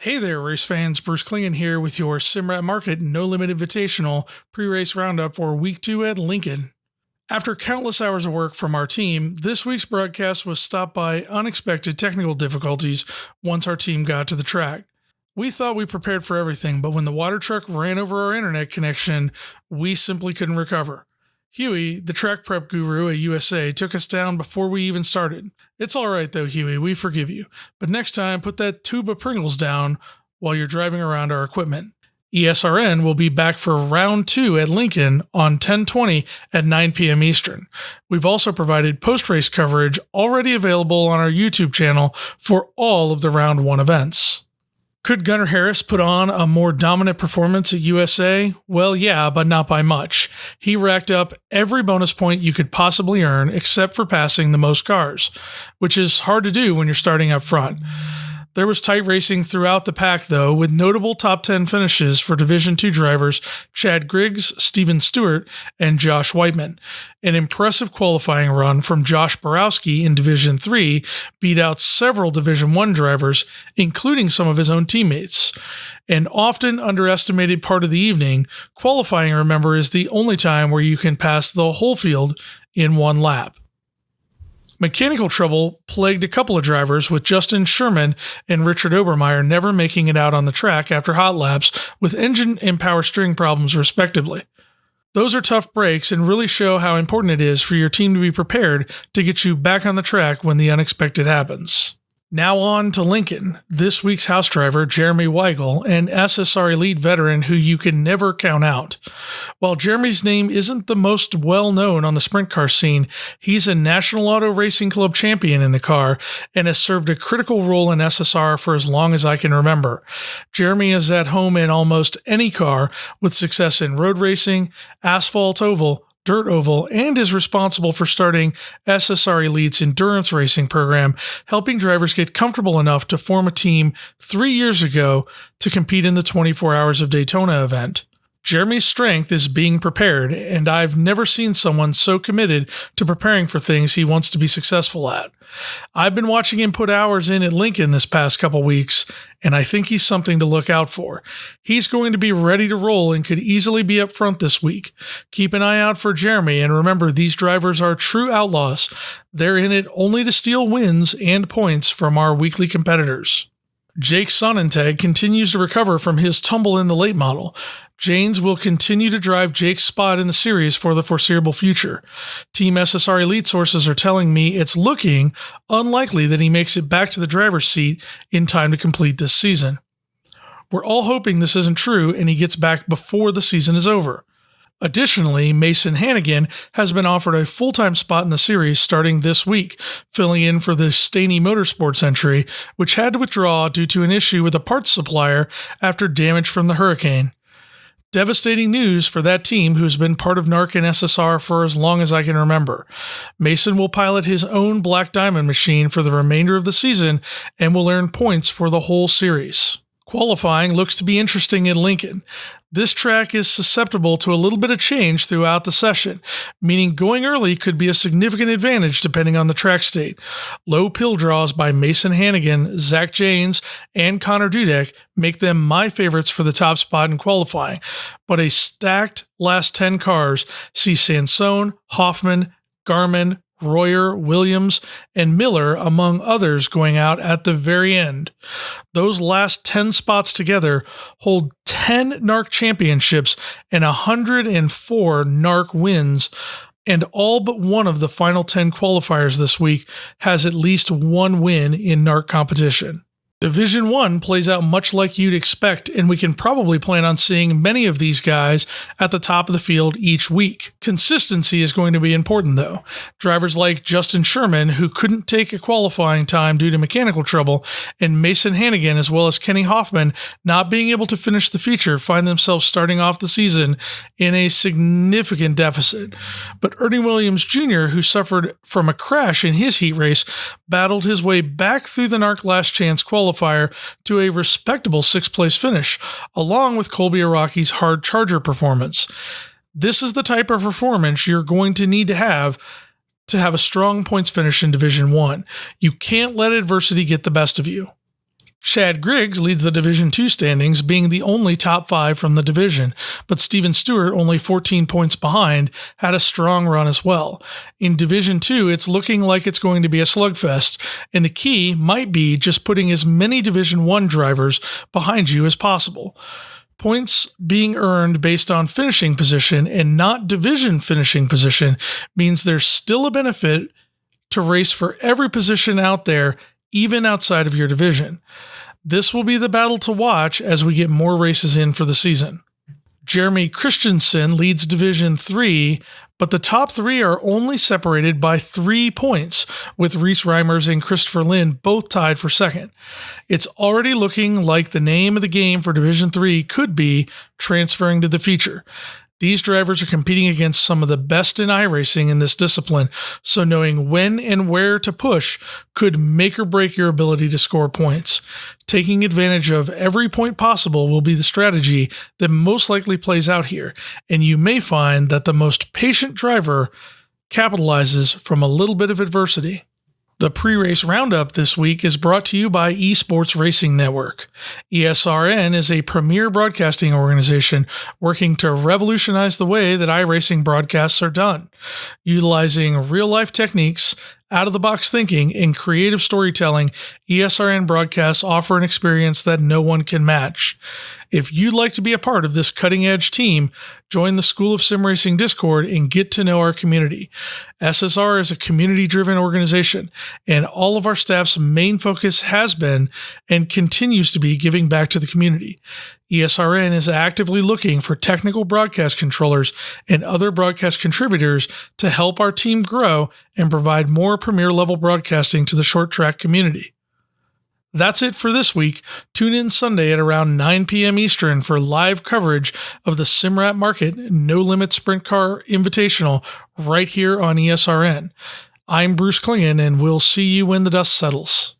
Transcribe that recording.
Hey there, race fans. Bruce Klingon here with your Simrat Market No Limit Invitational pre-race roundup for Week 2 at Lincoln. After countless hours of work from our team, this week's broadcast was stopped by unexpected technical difficulties once our team got to the track. We thought we prepared for everything, but when the water truck ran over our internet connection, we simply couldn't recover. Huey, the track prep guru at USA, took us down before we even started. It's all right though, Huey, we forgive you. But next time, put that tube of Pringles down while you're driving around our equipment. ESRN will be back for round 2 at Lincoln on 10/20 at 9 p.m. Eastern. We've also provided post-race coverage already available on our YouTube channel for all of the round 1 events. Could Gunnar Harris put on a more dominant performance at USA? Well, yeah, but not by much. He racked up every bonus point you could possibly earn except for passing the most cars, which is hard to do when you're starting up front. There was tight racing throughout the pack, though, with notable top 10 finishes for Division II drivers Chad Griggs, Steven Stewart, and Josh Whiteman. An impressive qualifying run from Josh Borowski in Division III beat out several Division I drivers, including some of his own teammates. An often underestimated part of the evening, qualifying, remember, is the only time where you can pass the whole field in one lap. Mechanical trouble plagued a couple of drivers, with Justin Sherman and Richard Obermeyer never making it out on the track after hot laps with engine and power steering problems respectively. Those are tough breaks and really show how important it is for your team to be prepared to get you back on the track when the unexpected happens. Now on to Lincoln, this week's house driver, Jeremy Weigel, an SSR Elite veteran who you can never count out. While Jeremy's name isn't the most well-known on the sprint car scene, he's a National Auto Racing Club champion in the car and has served a critical role in SSR for as long as I can remember. Jeremy is at home in almost any car with success in road racing, asphalt oval, dirt oval, and is responsible for starting SSR Elite's endurance racing program, helping drivers get comfortable enough to form a team 3 years ago to compete in the 24 Hours of Daytona event. Jeremy's strength is being prepared, and I've never seen someone so committed to preparing for things he wants to be successful at. I've been watching him put hours in at Lincoln this past couple weeks, and I think he's something to look out for. He's going to be ready to roll and could easily be up front this week. Keep an eye out for Jeremy, and remember, these drivers are true outlaws. They're in it only to steal wins and points from our weekly competitors. Jake Sonnentag continues to recover from his tumble in the late model. Janes will continue to drive Jake's spot in the series for the foreseeable future. Team SSR Elite sources are telling me it's looking unlikely that he makes it back to the driver's seat in time to complete this season. We're all hoping this isn't true and he gets back before the season is over. Additionally, Mason Hannigan has been offered a full-time spot in the series starting this week, filling in for the Staney Motorsports entry, which had to withdraw due to an issue with a parts supplier after damage from the hurricane. Devastating news for that team who's been part of NARC and SSR for as long as I can remember. Mason will pilot his own Black Diamond machine for the remainder of the season and will earn points for the whole series. Qualifying looks to be interesting in Lincoln. This track is susceptible to a little bit of change throughout the session, meaning going early could be a significant advantage depending on the track state. Low pill draws by Mason Hannigan, Zach Janes, and Connor Dudek make them my favorites for the top spot in qualifying, but a stacked last 10 cars see Sansone, Hoffman, Garmin, Royer, Williams, and Miller, among others, going out at the very end. Those last 10 spots together hold 10 NARC championships and 104 NARC wins, and all but one of the final 10 qualifiers this week has at least one win in NARC competition. Division 1 plays out much like you'd expect, and we can probably plan on seeing many of these guys at the top of the field each week. Consistency is going to be important, though. Drivers like Justin Sherman, who couldn't take a qualifying time due to mechanical trouble, and Mason Hannigan, as well as Kenny Hoffman, not being able to finish the feature, find themselves starting off the season in a significant deficit. But Ernie Williams Jr., who suffered from a crash in his heat race, battled his way back through the NARC Last Chance qualifier to a respectable 6th place finish, along with Colby Araki's hard charger performance. This is the type of performance you're going to need to have a strong points finish in Division 1. You can't let adversity get the best of you. Chad Griggs leads the Division 2 standings, being the only top 5 from the division, but Steven Stewart, only 14 points behind, had a strong run as well. In Division 2, it's looking like it's going to be a slugfest, and the key might be just putting as many Division 1 drivers behind you as possible. Points being earned based on finishing position and not division finishing position means there's still a benefit to race for every position out there, even outside of your division. This will be the battle to watch as we get more races in for the season. Jeremy Christensen leads Division 3, but the top 3 are only separated by 3 points, with Reese Reimers and Christopher Lynn both tied for second. It's already looking like the name of the game for Division 3 could be transferring to the feature. These drivers are competing against some of the best in iRacing in this discipline, so knowing when and where to push could make or break your ability to score points. Taking advantage of every point possible will be the strategy that most likely plays out here, and you may find that the most patient driver capitalizes from a little bit of adversity. The pre-race roundup this week is brought to you by eSports Racing Network. ESRN is a premier broadcasting organization working to revolutionize the way that iRacing broadcasts are done. Utilizing real-life techniques, out-of-the-box thinking, and creative storytelling, ESRN broadcasts offer an experience that no one can match. If you'd like to be a part of this cutting-edge team, join the School of Sim Racing Discord and get to know our community. SSR is a community-driven organization, and all of our staff's main focus has been and continues to be giving back to the community. ESRN is actively looking for technical broadcast controllers and other broadcast contributors to help our team grow and provide more premier-level broadcasting to the short track community. That's it for this week. Tune in Sunday at around 9 p.m. Eastern for live coverage of the Simrat Market No Limit Sprint Car Invitational right here on ESRN. I'm Bruce Klingon, and we'll see you when the dust settles.